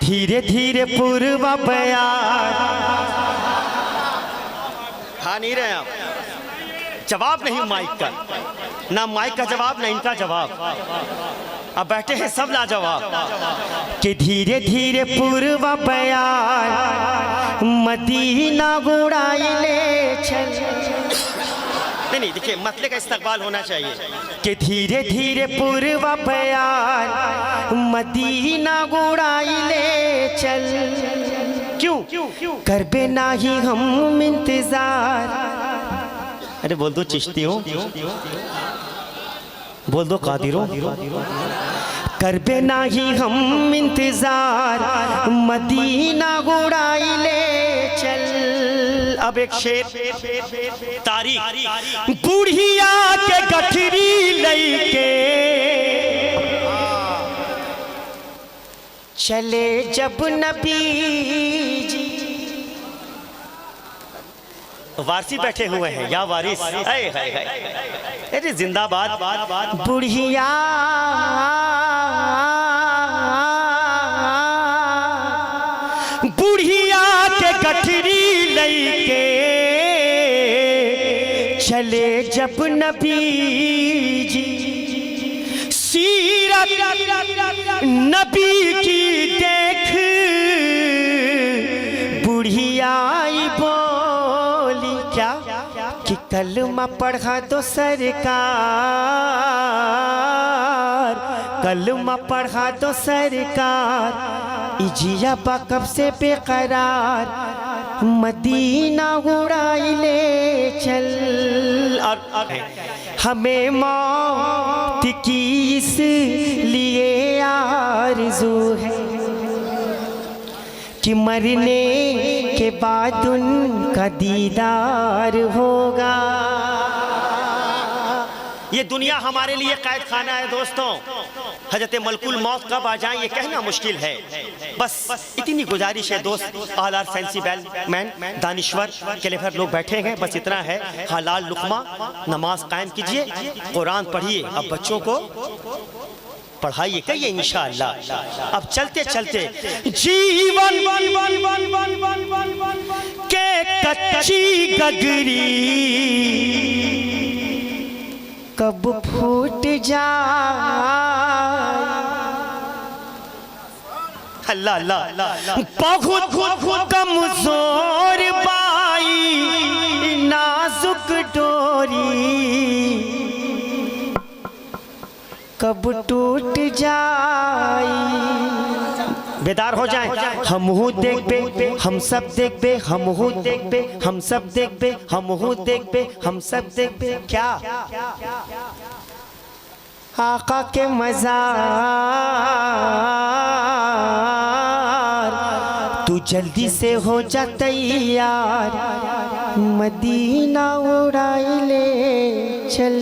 धीरे धीरे पूर्वा बयार। खा नहीं रहे आप, जवाब नहीं माइक का, ना माइक का जवाब ना इनका जवाब। अब बैठे हैं सब लाजवाब। कि धीरे धीरे पूर्वा बयार मदीना गुड़ाई ले चल। नहीं देखिए, मतले का इस्तकबाल होना चाहिए। कि धीरे धीरे पूर्वा बयार मदीना गुड़ाई ले चल। क्यों करबे ना ही हम इंतजार। अरे बोल दो चिश्तियों, बोल दो कादिरों, करबे ना ही हम इंतजार मदीना गुड़ाई ले चल। अब एक शेर तारीख। बुढ़िया के गठरी लईके चले जब नबी जी। वारसी बैठे हुए हैं या वारिस। अरे जिंदाबाद। बुढ़िया बुढ़िया के गठरी लईके चले जब नबी जी। सीरत नबी की देख बुढ़िया बोली क्या कि कलमा पढ़ा दो सरकार, कलमा पढ़ा दो सरकार। इजिया कब से बेकरार मदीना उड़ाई ले चल। और हमें मौत की इसलिए आरज़ू है कि मरने के बाद उनका दीदार होगा। ये दुनिया हमारे लिए कैद खाना है दोस्तों। हजरत मलकुल मौत कब आ जाए ये कहना मुश्किल है। बस इतनी गुजारिश है दोस्त, आलार फैंसी बैलमैन दानिश्वर क्लेवर लोग बैठे हैं, बस इतना है। हलाल लुकमा नमाज कायम कीजिए, कुरान पढ़िए, अब बच्चों को पढ़ाइए कहिए इंशाअल्लाह। अब चलते चलते जीवन के कच्ची गगरी कब फूट जाए। अल्लाह अल्लाह। बहुत कमजोर बाई नाजुक डोरी कब टूट जाई। बेदार हो जाए। हम हूँ देख बे हम सब देख बे, हम हूँ देख बे हम सब देख बे, हम हूँ देख बे हम सब देख बे। क्या आका के मज़ार तू जल्दी से हो जा तैयार मदीना उड़ाई ले चल।